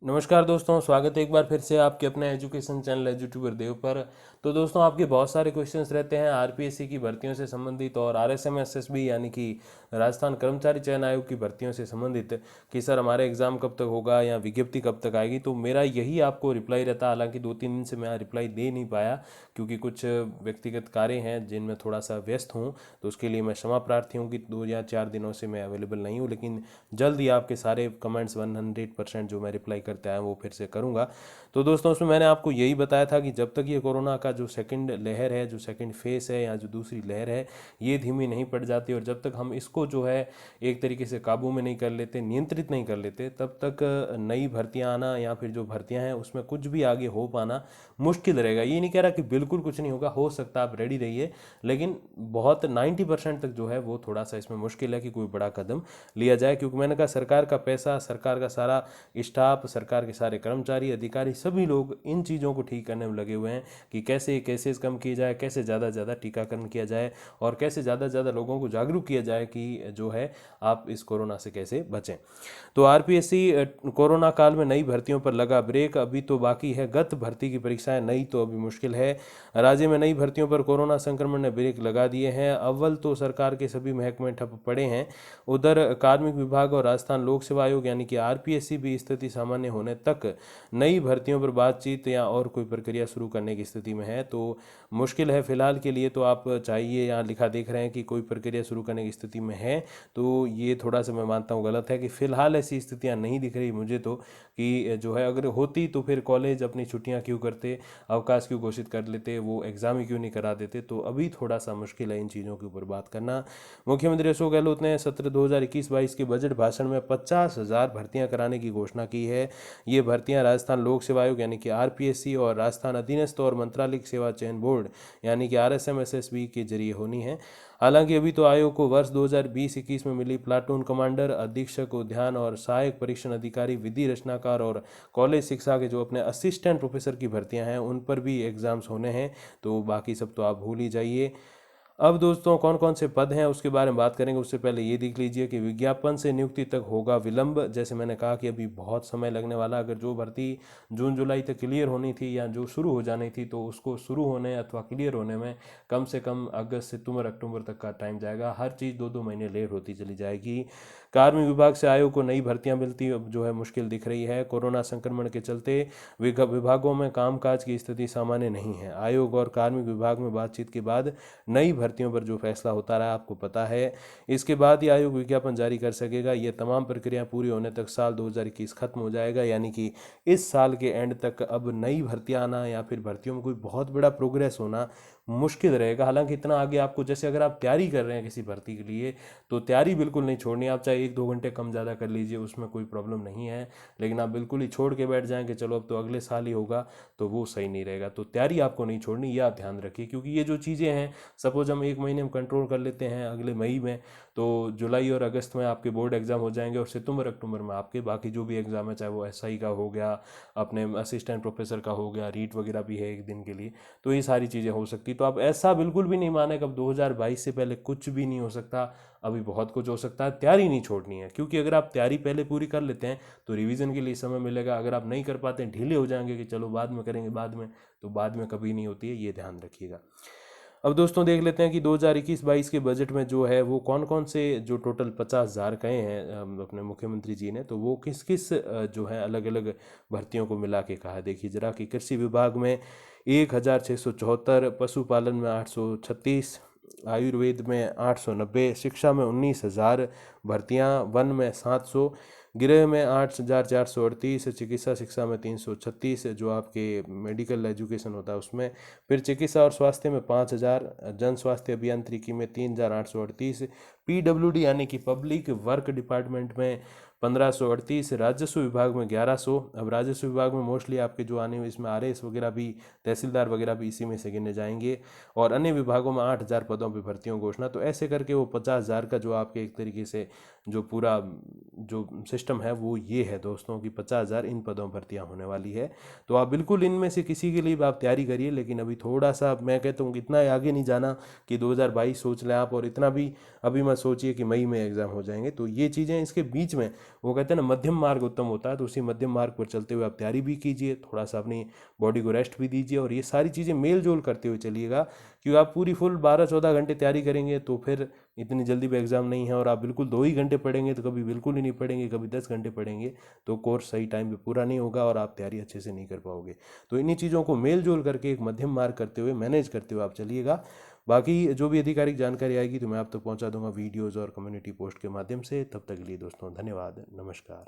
नमस्कार दोस्तों, स्वागत है एक बार फिर से आपके अपने एजुकेशन चैनल एजुट्यूबर देव पर। तो दोस्तों, आपके बहुत सारे क्वेश्चंस रहते हैं आरपीएससी की भर्तियों से संबंधित और आरएसएम एसएसबी यानी कि राजस्थान कर्मचारी चयन आयोग की भर्तियों से संबंधित कि सर हमारे एग्ज़ाम कब तक होगा या विज्ञप्ति कब तक आएगी। तो मेरा यही आपको रिप्लाई रहता, हालांकि 2-3 दिन से मैं रिप्लाई दे नहीं पाया क्योंकि कुछ व्यक्तिगत कार्य हैं जिनमें थोड़ा सा व्यस्त हूँ। तो उसके लिए मैं क्षमा प्रार्थी हूँ कि 2 या 4 दिनों से मैं अवेलेबल नहीं हूँ, लेकिन जल्द ही आपके सारे कमेंट्स 100% जो मैं रिप्लाई करते आया वो फिर से करूँगा। तो दोस्तों, उसमें मैंने आपको यही बताया था कि जब तक ये कोरोना का जो सेकंड लहर है, जो सेकंड फेस है या जो दूसरी लहर है, ये धीमी नहीं पड़ जाती और जब तक हम इसको जो है एक तरीके से काबू में नहीं कर लेते, नियंत्रित नहीं कर लेते, तब तक नई भर्तियां आना या फिर जो भर्तियां हैं उसमें कुछ भी आगे हो पाना मुश्किल रहेगा। ये नहीं कह रहा कि बिल्कुल कुछ नहीं होगा, हो सकता है आप रेडी रहिए, लेकिन बहुत 90% तक जो है वो थोड़ा सा इसमें मुश्किल है कि कोई बड़ा कदम लिया जाए। क्योंकि मैंने कहा, सरकार का पैसा, सरकार का सारा स्टाफ, सरकार के सारे कर्मचारी अधिकारी सभी लोग इन चीज़ों को ठीक करने में लगे हुए हैं कि कैसे केसेस कम किए जाए, कैसे ज़्यादा से ज़्यादा टीकाकरण किया जाए और कैसे ज़्यादा से ज़्यादा लोगों को जागरूक किया जाए कि जो है आप इस कोरोना से कैसे बचें। तो आरपीएससी कोरोना काल में नई भर्तियों पर लगा ब्रेक। अभी तो बाकी है गत भर्ती की परीक्षाएं, नई तो अभी मुश्किल है। राज्य में नई भर्तियों पर कोरोना संक्रमण ने ब्रेक लगा दिए हैं। अव्वल तो सरकार के सभी महकमे ठप पड़े हैं, उधर कार्मिक विभाग और राजस्थान लोक सेवा आयोग यानी कि आरपीएससी भी स्थिति सामान्य होने तक नई भर्तियों पर बातचीत या और कोई प्रक्रिया शुरू करने की स्थिति में है। तो मुश्किल है फिलहाल के लिए। तो आप चाहिए, यहाँ लिखा देख रहे हैं कि कोई प्रक्रिया शुरू करने की स्थिति में है, तो ये थोड़ा सा मैं मानता हूँ गलत है कि फिलहाल ऐसी स्थितियाँ नहीं दिख रही मुझे तो, कि जो है अगर होती तो फिर कॉलेज अपनी छुट्टियाँ क्यों करते, अवकाश क्यों घोषित कर लेते, वो एग्ज़ाम ही क्यों नहीं करा देते। तो अभी थोड़ा सा मुश्किल है इन चीज़ों के ऊपर बात करना। मुख्यमंत्री अशोक गहलोत ने सत्र 2021-22 के बजट भाषण में 50,000 भर्तियां कराने की घोषणा की है। ये भर्तियां राजस्थान लोक सेवा आयोग यानी कि आरपीएससी और राजस्थान अधीनस्थ और मंत्रालयिक सेवा चयन बोर्ड यानी कि आरएसएम एसएसबी के जरिए होनी है। हालांकि अभी तो आयोग को वर्ष 2020-21 में मिली प्लाटून कमांडर, अधीक्षक उद्यान और सहायक परीक्षण अधिकारी, विधि रचनाकार और कॉलेज शिक्षा के जो अपने असिस्टेंट प्रोफेसर की भर्तियां हैं उन पर भी एग्ज़ाम्स होने हैं। तो बाकी सब तो आप भूल ही जाइए। अब दोस्तों, कौन कौन से पद हैं उसके बारे में बात करेंगे। उससे पहले ये देख लीजिए कि विज्ञापन से नियुक्ति तक होगा विलंब। जैसे मैंने कहा कि अभी बहुत समय लगने वाला। अगर जो भर्ती जून जुलाई तक क्लियर होनी थी या जो शुरू हो जानी थी, तो उसको शुरू होने अथवा क्लियर होने में कम से कम अगस्त सितंबर अक्टूबर तक का टाइम जाएगा। हर चीज़ 2-2 महीने लेट होती चली जाएगी। कार्मिक विभाग से आयोग को नई भर्तियां मिलती अब जो है मुश्किल दिख रही है। कोरोना संक्रमण के चलते विभागों में कामकाज की स्थिति सामान्य नहीं है। आयोग और कार्मिक विभाग में बातचीत के बाद नई भर्तियों पर जो फैसला होता रहा आपको पता है। इसके बाद ही आयोग विज्ञापन जारी कर सकेगा। ये तमाम प्रक्रियाएं पूरी होने तक साल 2021 खत्म हो जाएगा, यानी कि इस साल के एंड तक अब नई भर्तियां आना या फिर भर्तियों में कोई बहुत बड़ा प्रोग्रेस होना मुश्किल रहेगा। हालांकि इतना आगे आपको, जैसे अगर आप तैयारी कर रहे हैं किसी भर्ती के लिए, तो तैयारी बिल्कुल नहीं छोड़नी। आप चाहे 1-2 घंटे कम ज़्यादा कर लीजिए, उसमें कोई प्रॉब्लम नहीं है। लेकिन आप बिल्कुल ही छोड़ के बैठ जाएंगे चलो अब तो अगले साल ही होगा, तो वो सही नहीं रहेगा। तो तैयारी आपको नहीं छोड़नी, ये आप ध्यान रखिए। क्योंकि ये जो चीज़ें हैं, सपोज हम 1 महीने में कंट्रोल कर लेते हैं अगले मई में, तो जुलाई और अगस्त में आपके बोर्ड एग्जाम हो जाएंगे और सितंबर अक्टूबर में आपके बाकी जो भी एग्जाम है, चाहे वो एसआई का हो गया, अपने असिस्टेंट प्रोफेसर का हो गया, रीट वगैरह भी है एक दिन के लिए, तो ये सारी चीज़ें हो सकती। तो आप ऐसा बिल्कुल भी नहीं माने कि अब 2022 से पहले कुछ भी नहीं हो सकता। अभी बहुत कुछ हो सकता है। तैयारी नहीं छोड़नी है, क्योंकि अगर आप तैयारी पहले पूरी कर लेते हैं तो रिवीजन के लिए समय मिलेगा। अगर आप नहीं कर पाते हैं, ढीले हो जाएंगे कि चलो बाद में करेंगे बाद में, तो बाद में कभी नहीं होती है, ये ध्यान रखिएगा। अब दोस्तों, देख लेते हैं कि 2021-22 के बजट में जो है वो कौन कौन से जो टोटल 50,000 कहे हैं अपने मुख्यमंत्री जी ने, तो वो किस किस जो है अलग अलग भर्तियों को मिला के कहा है। देखिए जरा कि कृषि विभाग में 1,674, पशुपालन में 836, आयुर्वेद में 890, शिक्षा में 19,000 भर्तियाँ, वन में 700, गृह में 8,438, चिकित्सा शिक्षा में 336, जो आपके मेडिकल एजुकेशन होता है उसमें, फिर चिकित्सा और स्वास्थ्य में 5,000, जन स्वास्थ्य अभियांत्रिकी में 3,838, पीडब्ल्यूडी यानी कि पब्लिक वर्क डिपार्टमेंट में 1,538, राजस्व विभाग में 1,100। अब राजस्व विभाग में मोस्टली आपके जो आने हुए इसमें आरएस वगैरह भी, तहसीलदार वगैरह भी इसी में से गिने जाएंगे। और अन्य विभागों में 8,000 पदों पर भर्तियों की घोषणा। तो ऐसे करके वो 50,000 का जो आपके एक तरीके से जो पूरा जो सिस्टम है वो ये है दोस्तों कि 50,000 इन पदों भर्तियाँ होने वाली है। तो आप बिल्कुल इनमें से किसी के लिए भी आप तैयारी करिए, लेकिन अभी थोड़ा सा मैं कहता हूँ कि इतना आगे नहीं जाना कि 2022 सोच लें आप, और इतना भी अभी मत सोचिए कि मई में एग्ज़ाम हो जाएंगे। तो ये चीज़ें इसके बीच में, वो कहते हैं ना मध्यम मार्ग उत्तम होता है, तो उसी मध्यम मार्ग पर चलते हुए आप तैयारी भी कीजिए, थोड़ा सा अपनी बॉडी को रेस्ट भी दीजिए, और ये सारी चीज़ें मेल जोल करते हुए चलिएगा। क्योंकि आप पूरी फुल 12-14 घंटे तैयारी करेंगे तो फिर इतनी जल्दी भी एग्ज़ाम नहीं है, और आप बिल्कुल 2 ही घंटे पढ़ेंगे तो कभी बिल्कुल ही नहीं पढ़ेंगे, कभी 10 घंटे पढ़ेंगे तो कोर्स सही टाइम पे पूरा नहीं होगा और आप तैयारी अच्छे से नहीं कर पाओगे। तो इन्हीं चीज़ों को मेल जोल करके एक मध्यम मार्ग करते हुए, मैनेज करते हुए आप चलिएगा। बाकी जो भी आधिकारिक जानकारी आएगी तो मैं आप तक पहुंचा दूंगा वीडियोज़ और कम्युनिटी पोस्ट के माध्यम से। तब तक के लिए दोस्तों धन्यवाद, नमस्कार।